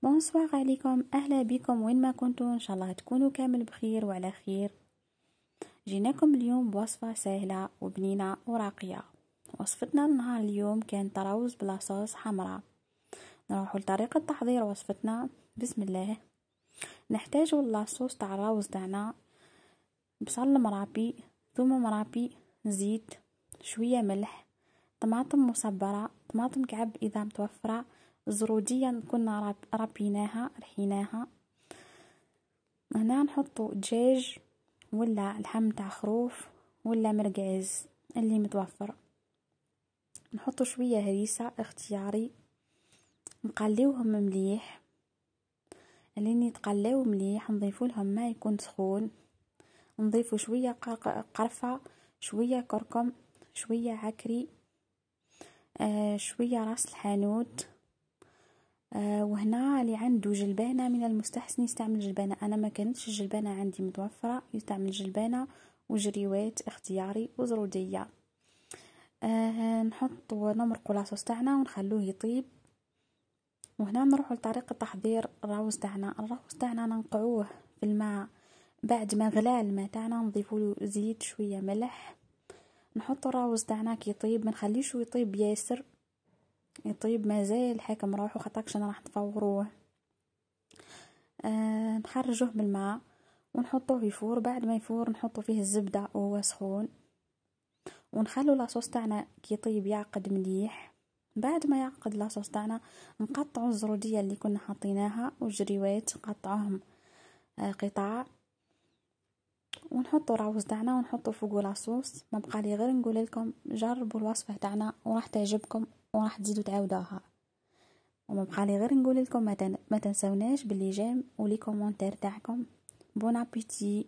بونسوار عليكم، اهلا بكم وين ما كنتوا. ان شاء الله تكونوا كامل بخير وعلى خير. جيناكم اليوم بوصفة سهلة وبنينة وراقية. وصفتنا النهار اليوم كان طراوز بلا صوص حمراء. نروحوا لطريقة تحضير وصفتنا. بسم الله. نحتاجوا لاصوص تاع الراوز تاعنا: بصل مرابي، ثوم مرابي، زيت، شوية ملح، طماطم مصبرة، طماطم كعب اذا متوفرة، زرودية كنا رحيناها. هنا نحطو دجاج ولا لحم تاع خروف ولا مرقعز اللي متوفر. نحطو شوية هريسة اختياري، نقليوهم مليح. لين يتقلاو مليح نضيفو لهم ماء يكون سخون، نضيفو شوية قرفة، شوية كركم، شوية عكري، شوية راس الحانوت. وهنا اللي عنده جلبانة من المستحسن يستعمل جلبانة. انا ما كانتش الجلبانة عندي متوفرة، يستعمل جلبانة وجريوات اختياري وزرودية. نحط ونمرقوا لاصوص تاعنا ونخلوه يطيب. وهنا نروحوا لطريقة تحضير الراوز تاعنا. ننقعوه في الماء، بعد ما غلى الماء تاعنا نضيفوا له زيت شوية ملح. نحط الراوز تاعنا كي يطيب، ما نخليش يطيب ياسر، يطيب مازال حاكم روحو خاطرش انا راح نفوروه. نخرجوه من الماء ونحطوه يفور. بعد ما يفور نحطو فيه الزبدة وهو سخون، ونخلو لاصوص تاعنا كي يطيب يعقد مليح. بعد ما يعقد لاصوص تاعنا نقطعو الزرودية اللي كنا حاطيناها والجريوات نقطعوهم قطع، ونحطو راوز تاعنا ونحطو فوقو لاصوص. ما بقى لي غير نقول لكم جربوا الوصفة تاعنا وراح تعجبكم وراح تزيدوا تعاودوها. وما بقى لي غير نقول لكم ما تنسوناش باللي جيم ولي كومونتير تاعكم. بون ابيتي.